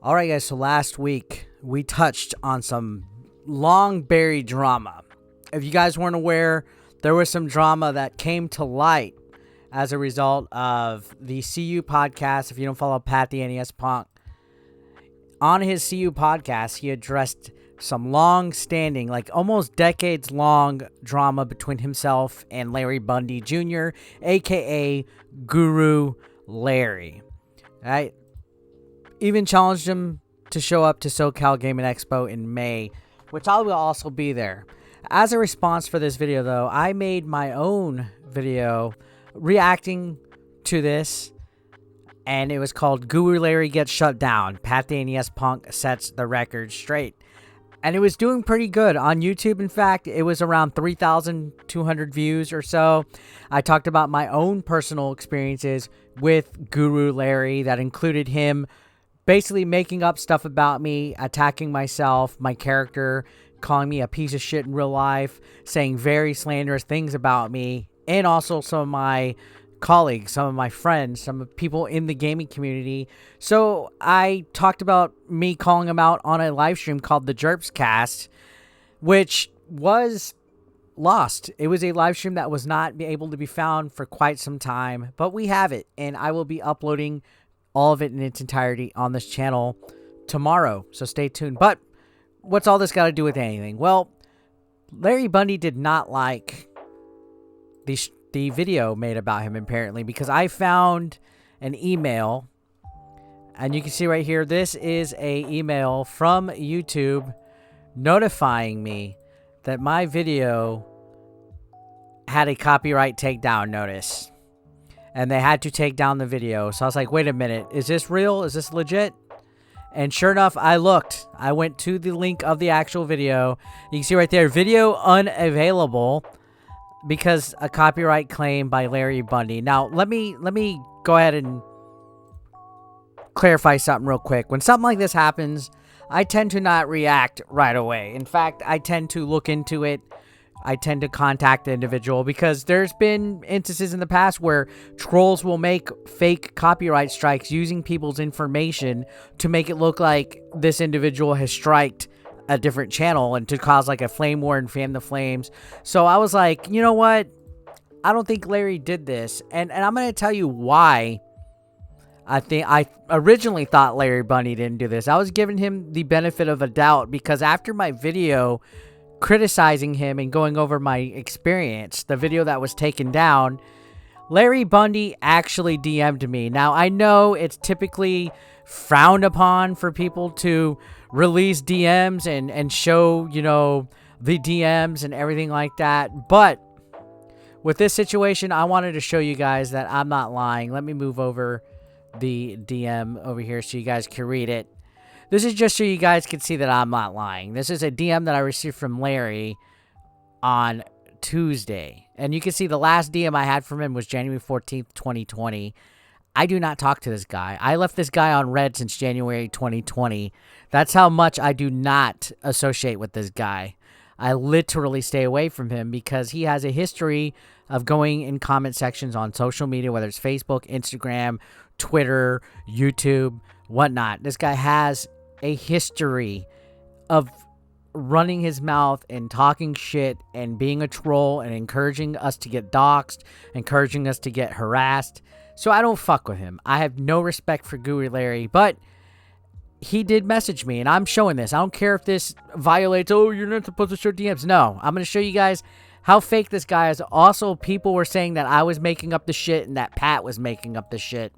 Alright guys, so last week we touched on some long buried drama. If you guys weren't aware, there was some drama that came to light as a result of the CU podcast. If you don't follow Pat the NES Punk, on his CU podcast, he addressed some long-standing, like almost decades-long drama between himself and Larry Bundy Jr., aka Guru Larry. Right? Even challenged him to show up to SoCal Gaming Expo in May, which I will also be there. As a response for this video, though, I made my own video reacting to this, and it was called Guru Larry Gets Shut Down. Pat the NES Punk Sets the Record Straight. And it was doing pretty good on YouTube. In fact, it was around 3,200 views or so. I talked about my own personal experiences with Guru Larry that included him basically making up stuff about me, attacking myself, my character, calling me a piece of shit in real life, saying very slanderous things about me, and also some of my colleagues, some of my friends, some of people in the gaming community. So I talked about me calling him out on a live stream called the Jerps Cast, which was lost. It was a live stream that was not able to be found for quite some time, but we have it, and I will be uploading all of it in its entirety on this channel tomorrow, so stay tuned. But what's all this got to do with anything? Well, Larry Bundy did not like the video made about him, apparently, because I found an email, and you can see right here, this is a email from YouTube notifying me that my video had a copyright takedown notice, and they had to take down the video. So I was like, wait a minute, is this real? Is this legit? And sure enough, I looked. I went to the link of the actual video. You can see right there, video unavailable because a copyright claim by Larry Bundy. Now, let me go ahead and clarify something real quick. When something like this happens, I tend to not react right away. In fact, I tend to look into it. I tend to contact the individual because there's been instances in the past where trolls will make fake copyright strikes using people's information to make it look like this individual has striked a different channel and to cause like a flame war and fan the flames. So I was like, you know what? I don't think Larry did this. And I'm going to tell you why I originally thought Larry Bundy didn't do this. I was giving him the benefit of a doubt because after my video criticizing him and going over my experience, the video that was taken down, Larry Bundy actually DM'd me. Now, I know it's typically frowned upon for people to release DMs and show, you know, the DMs and everything like that. But with this situation, I wanted to show you guys that I'm not lying. Let me move over the DM over here so you guys can read it. This is just so you guys can see that I'm not lying. This is a DM that I received from Larry on Tuesday. And you can see the last DM I had from him was January 14th, 2020. I do not talk to this guy. I left this guy on red since January 2020. That's how much I do not associate with this guy. I literally stay away from him because he has a history of going in comment sections on social media, whether it's Facebook, Instagram, Twitter, YouTube, whatnot. This guy has a history of running his mouth and talking shit and being a troll and encouraging us to get doxxed, encouraging us to get harassed. So I don't fuck with him. I have no respect for Guru Larry, but he did message me, and I'm showing this. I don't care if this violates, oh, you're not supposed to show DMs. No, I'm going to show you guys how fake this guy is. Also, people were saying that I was making up the shit and that Pat was making up the shit.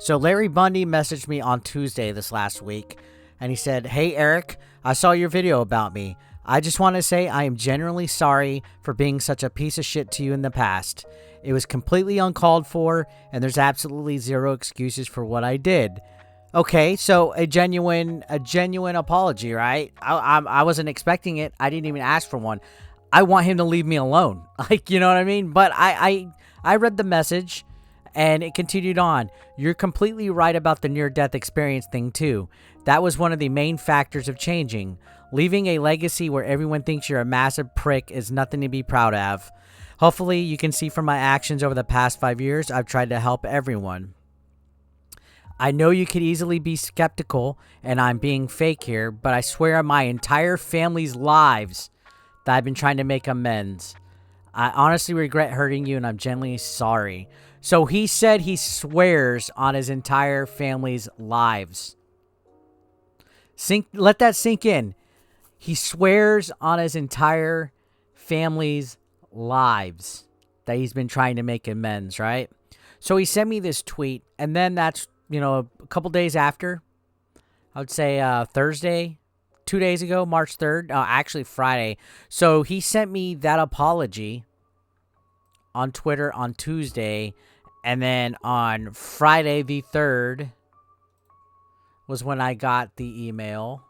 So Larry Bundy messaged me on Tuesday this last week, and he said, hey, Eric, I saw your video about me. I just want to say I am genuinely sorry for being such a piece of shit to you in the past. It was completely uncalled for, and there's absolutely zero excuses for what I did. Okay, so a genuine apology, right? I wasn't expecting it. I didn't even ask for one. I want him to leave me alone. Like, you know what I mean? But I read the message, and it continued on. You're completely right about the near-death experience thing, too. That was one of the main factors of changing. Leaving a legacy where everyone thinks you're a massive prick is nothing to be proud of. Hopefully, you can see from my actions over the past 5 years, I've tried to help everyone. I know you could easily be skeptical and I'm being fake here, but I swear on my entire family's lives that I've been trying to make amends. I honestly regret hurting you and I'm genuinely sorry. So he said he swears on his entire family's lives. Let that sink in. He swears on his entire family's lives that he's been trying to make amends, right? So he sent me this tweet, and then that's, you know, a couple days after, I would say Thursday, 2 days ago, March 3rd, actually Friday. So he sent me that apology on Twitter on Tuesday, and then on Friday the 3rd was when I got the email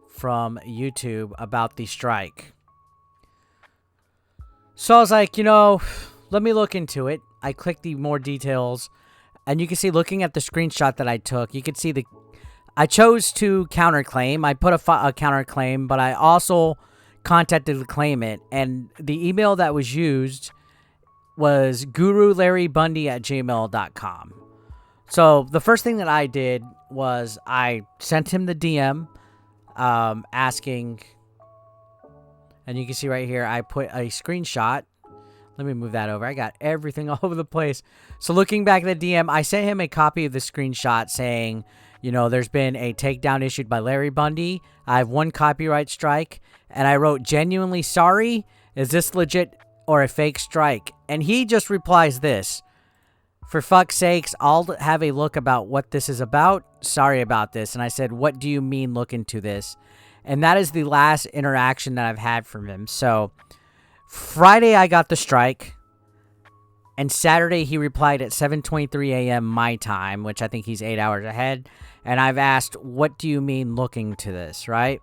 from YouTube about the strike. So I was like, you know, let me look into it. I clicked the more details, and you can see, looking at the screenshot that I took, you can see I chose to counterclaim. I put a counterclaim, but I also contacted the claimant, and the email that was used was gurularrybundy@gmail.com. So the first thing that I did was I sent him the DM asking, and you can see right here, I put a screenshot. Let me move that over. I got everything all over the place. So looking back at the DM, I sent him a copy of the screenshot saying, you know, there's been a takedown issued by Larry Bundy. I have 1 copyright strike. And I wrote, genuinely sorry. Is this legit or a fake strike? And he just replies this: for fuck's sakes, I'll have a look about what this is about. Sorry about this. And I said, what do you mean look into this? And that is the last interaction that I've had from him. So Friday, I got the strike. And Saturday, he replied at 7:23 a.m. my time, which I think he's 8 hours ahead. And I've asked, what do you mean looking to this, right?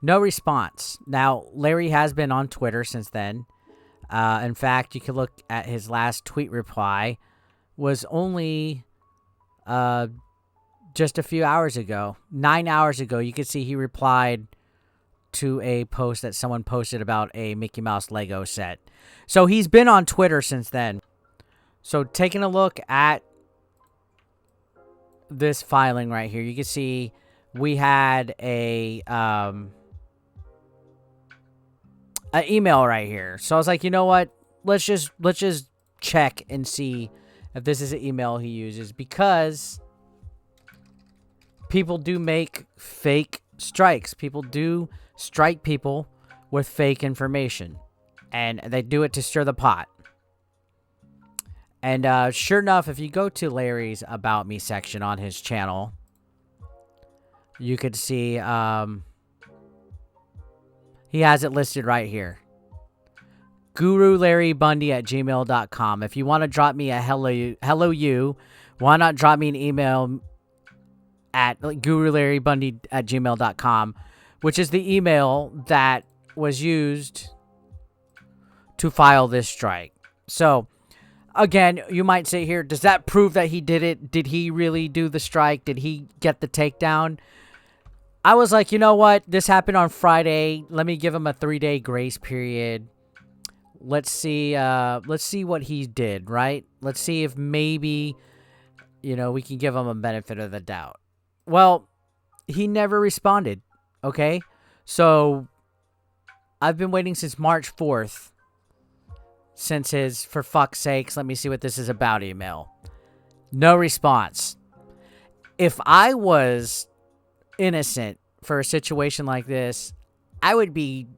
No response. Now, Larry has been on Twitter since then. In fact, you can look at his last tweet reply. Was only just a few hours ago. 9 hours ago, you can see he replied to a post that someone posted about a Mickey Mouse Lego set. So he's been on Twitter since then. So taking a look at this filing right here, you can see we had an email right here. So I was like, you know what? Let's just check and see if this is an email he uses, because people do make fake strikes. People do strike people with fake information, and they do it to stir the pot. And sure enough, if you go to Larry's About Me section on his channel, you could see he has it listed right here. GuruLarryBundy@gmail.com. If you want to drop me a hello you, why not drop me an email at GuruLarryBundy@gmail.com, which is the email that was used to file this strike. So, again, you might say here, does that prove that he did it? Did he really do the strike? Did he get the takedown? I was like, you know what? This happened on Friday. Let me give him a 3-day grace period. Let's see what he did, right? Let's see if maybe, you know, we can give him a benefit of the doubt. Well, he never responded, okay? So, I've been waiting since March 4th, since his, for fuck's sakes, let me see what this is about email. No response. If I was innocent for a situation like this, I would be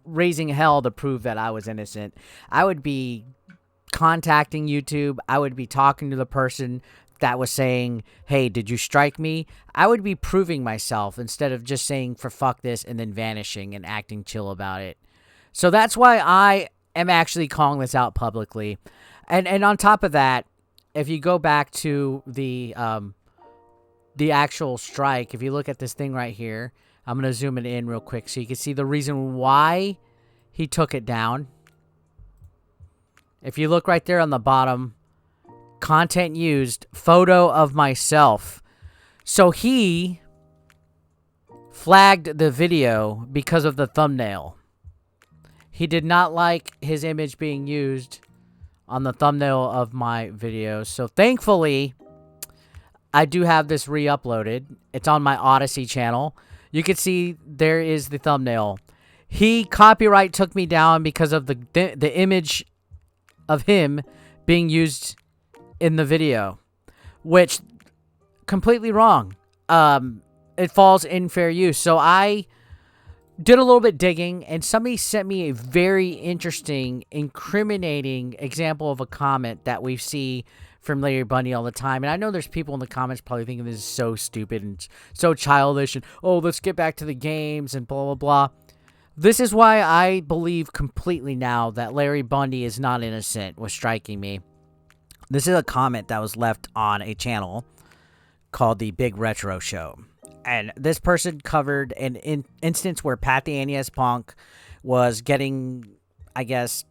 raising hell to prove that I was innocent. I would be contacting YouTube. I would be talking to the person that was saying, hey, did you strike me? I would be proving myself instead of just saying for fuck this and then vanishing and acting chill about it. So that's why I am actually calling this out publicly. And on top of that, if you go back to the actual strike, if you look at this thing right here, I'm going to zoom it in real quick so you can see the reason why he took it down. If you look right there on the bottom, content used, photo of myself. So he flagged the video because of the thumbnail. He did not like his image being used on the thumbnail of my video. So thankfully, I do have this re-uploaded. It's on my Odyssey channel. You can see there is the thumbnail. He copyright took me down because of the image of him being used in the video, which completely wrong. It falls in fair use. So I did a little bit digging, and somebody sent me a very interesting, incriminating example of a comment that we see from Larry Bundy all the time. And I know there's people in the comments probably thinking this is so stupid and so childish and, oh, let's get back to the games and blah, blah, blah. This is why I believe completely now that Larry Bundy is not innocent was striking me. This is a comment that was left on a channel called The Big Retro Show. And this person covered an instance where Pat the NES Punk was getting, I guess,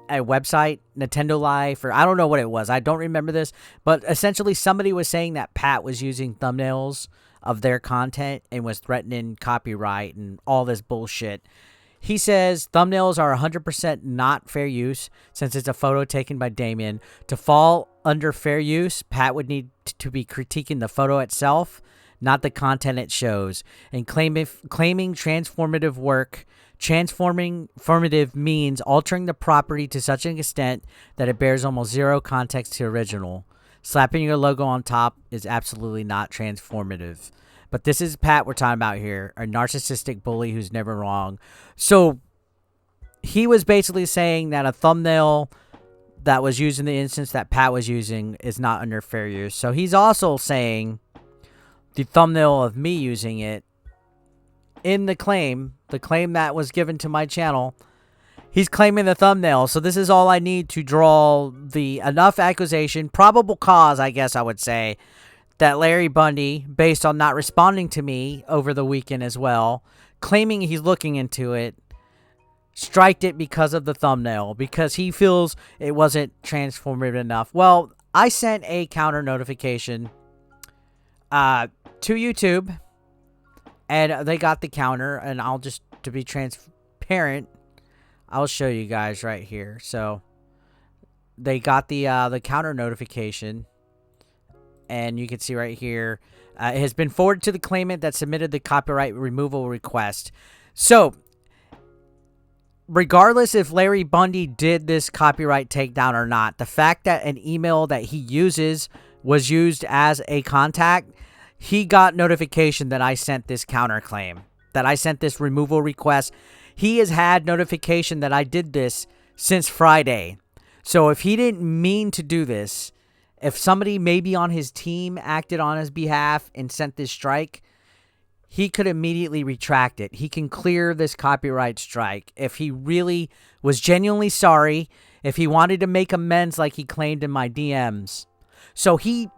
a website, Nintendo Life, or I don't know what it was. I don't remember this. But essentially somebody was saying that Pat was using thumbnails of their content and was threatening copyright and all this bullshit. He says thumbnails are 100% not fair use since it's a photo taken by Damien. To fall under fair use, Pat would need to be critiquing the photo itself, not the content it shows, and claiming transformative work. Transformative means altering the property to such an extent that it bears almost zero context to original. Slapping your logo on top is absolutely not transformative. But this is Pat we're talking about here, a narcissistic bully who's never wrong. So he was basically saying that a thumbnail that was used in the instance that Pat was using is not under fair use. So he's also saying the thumbnail of me using it in the claim that was given to my channel, he's claiming the thumbnail. So this is all I need to draw the enough accusation, probable cause, I guess I would say, that Larry Bundy, based on not responding to me over the weekend as well, claiming he's looking into it, striked it because of the thumbnail, because he feels it wasn't transformative enough. Well, I sent a counter notification to YouTube, and they got the counter, and I'll just, to be transparent, I'll show you guys right here. So they got the counter notification, and you can see right here, it has been forwarded to the claimant that submitted the copyright removal request. So regardless if Larry Bundy did this copyright takedown or not, the fact that an email that he uses was used as a contact, he got notification that I sent this counterclaim, that I sent this removal request. He has had notification that I did this since Friday. So if he didn't mean to do this, if somebody maybe on his team acted on his behalf and sent this strike, he could immediately retract it. He can clear this copyright strike. If he really was genuinely sorry, if he wanted to make amends like he claimed in my DMs. So he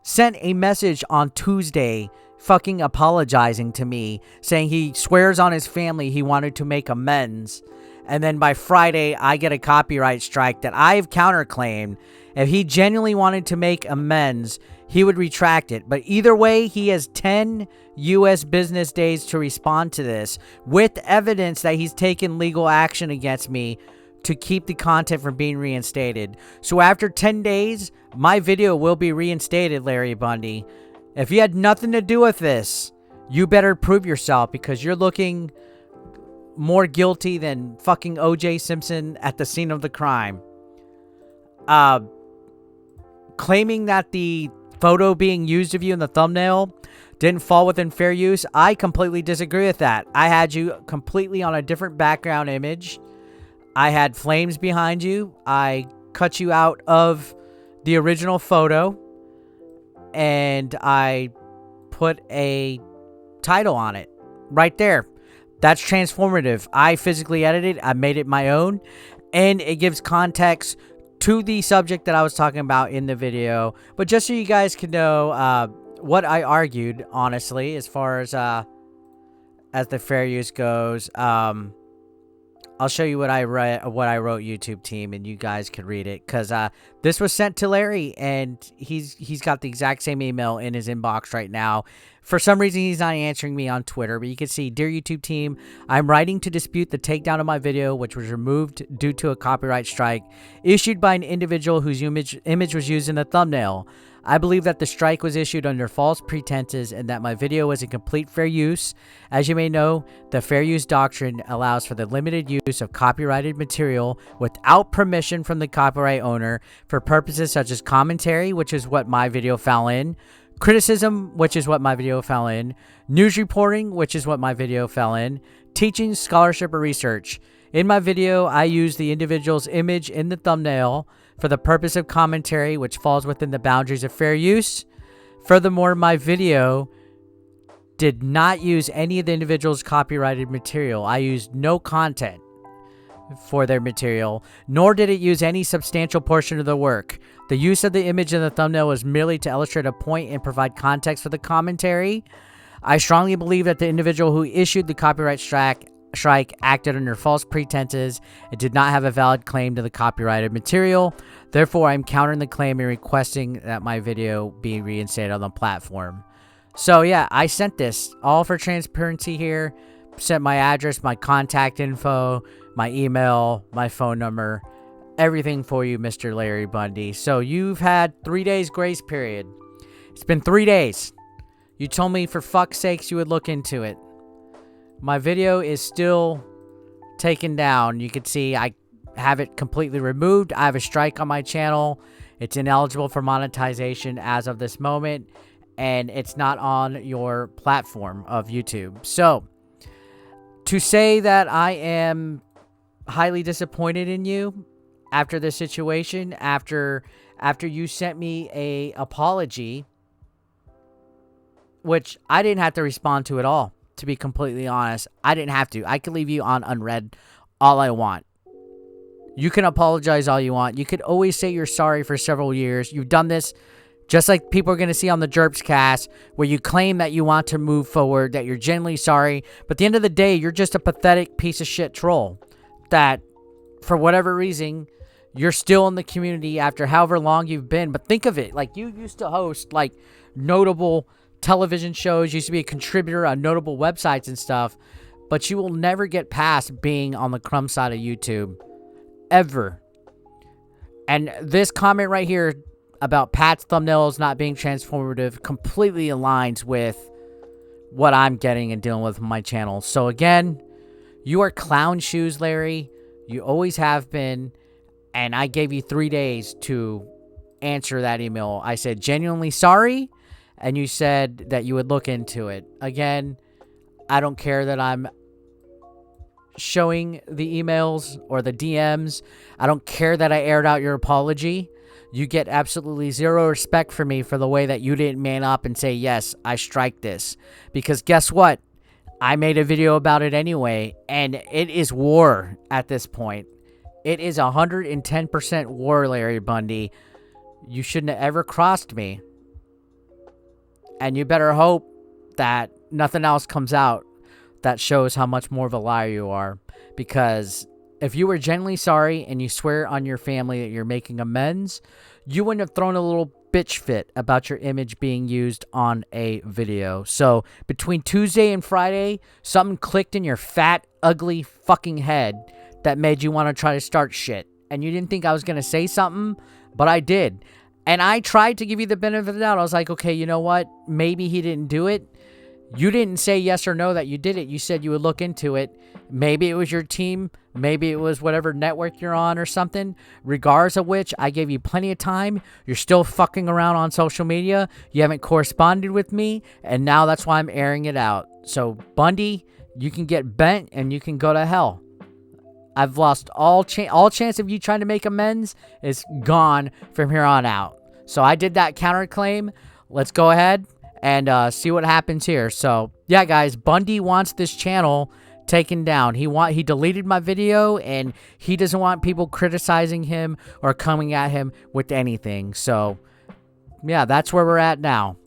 sent a message on Tuesday fucking apologizing to me, saying he swears on his family he wanted to make amends. And then by Friday, I get a copyright strike that I've counterclaimed. If he genuinely wanted to make amends, he would retract it. But either way, he has 10 U.S. business days to respond to this with evidence that he's taken legal action against me to keep the content from being reinstated. So after 10 days, my video will be reinstated, Larry Bundy. If you had nothing to do with this, you better prove yourself, because you're looking more guilty than fucking O.J. Simpson at the scene of the crime. Claiming that the photo being used of you in the thumbnail didn't fall within fair use, I completely disagree with that. I had you completely on a different background image. I had flames behind you. I cut you out of the original photo, and I put a title on it right there. That's transformative. I physically edited it. I made it my own, and it gives context to the subject that I was talking about in the video. But just so you guys can know what I argued, honestly, as far as the fair use goes, I'll show you what I wrote, YouTube team, and you guys can read it, because this was sent to Larry, and he's got the exact same email in his inbox right now. For some reason, he's not answering me on Twitter, but you can see, Dear YouTube team, I'm writing to dispute the takedown of my video, which was removed due to a copyright strike issued by an individual whose image was used in the thumbnail. I believe that the strike was issued under false pretenses and that my video was in complete fair use. As you may know, the fair use doctrine allows for the limited use of copyrighted material without permission from the copyright owner for purposes such as commentary, which is what my video fell in, criticism, which is what my video fell in, news reporting, which is what my video fell in, teaching, scholarship, or research. In my video, I use the individual's image in the thumbnail for the purpose of commentary, which falls within the boundaries of fair use. Furthermore, my video did not use any of the individual's copyrighted material. I used no content for their material, nor did it use any substantial portion of the work. The use of the image in the thumbnail was merely to illustrate a point and provide context for the commentary. I strongly believe that the individual who issued the copyright strike acted under false pretenses and did not have a valid claim to the copyrighted material. Therefore, I'm countering the claim and requesting that my video be reinstated on the platform. So yeah, I sent this all for transparency here. Sent my address, my contact info, my email, my phone number, everything for you, Mr. Larry Bundy. So you've had 3 days grace period. It's been 3 days. You told me for fuck's sakes you would look into it. My video is still taken down. You can see I have it completely removed. I have a strike on my channel. It's ineligible for monetization as of this moment, and it's not on your platform of YouTube. So, to say that I am highly disappointed in you after this situation, after you sent me a apology, which I didn't have to respond to at all. To be completely honest, I didn't have to. I could leave you on unread all I want. You can apologize all you want. You could always say you're sorry for several years. You've done this just like people are going to see on the Jerps cast, where you claim that you want to move forward, that you're genuinely sorry. But at the end of the day, you're just a pathetic piece of shit troll that, for whatever reason, you're still in the community after however long you've been. But think of it, like, you used to host like notable television shows, used to be a contributor on notable websites and stuff, but you will never get past being on the crumb side of YouTube, ever. And this comment right here about Pat's thumbnails not being transformative completely aligns with what I'm getting and dealing with my channel. So again, you are clown shoes, Larry. You always have been, and I gave you 3 days to answer that email. I said genuinely sorry, and you said that you would look into it. Again, I don't care that I'm showing the emails or the DMs. I don't care that I aired out your apology. You get absolutely zero respect for me for the way that you didn't man up and say, yes, I strike this. Because guess what? I made a video about it anyway, and it is war at this point. It is 110% war, Larry Bundy. You shouldn't have ever crossed me. And you better hope that nothing else comes out that shows how much more of a liar you are. Because if you were genuinely sorry and you swear on your family that you're making amends, you wouldn't have thrown a little bitch fit about your image being used on a video. So between Tuesday and Friday, something clicked in your fat, ugly fucking head that made you want to try to start shit. And you didn't think I was going to say something, but I did. And I tried to give you the benefit of the doubt. I was like, okay, you know what? Maybe he didn't do it. You didn't say yes or no that you did it. You said you would look into it. Maybe it was your team. Maybe it was whatever network you're on or something. Regardless of which, I gave you plenty of time. You're still fucking around on social media. You haven't corresponded with me. And now that's why I'm airing it out. So, Bundy, you can get bent and you can go to hell. I've lost all chance of you trying to make amends is gone from here on out. So I did that counterclaim. Let's go ahead and see what happens here. So yeah, guys, Bundy wants this channel taken down. He deleted my video, and he doesn't want people criticizing him or coming at him with anything. So yeah, that's where we're at now.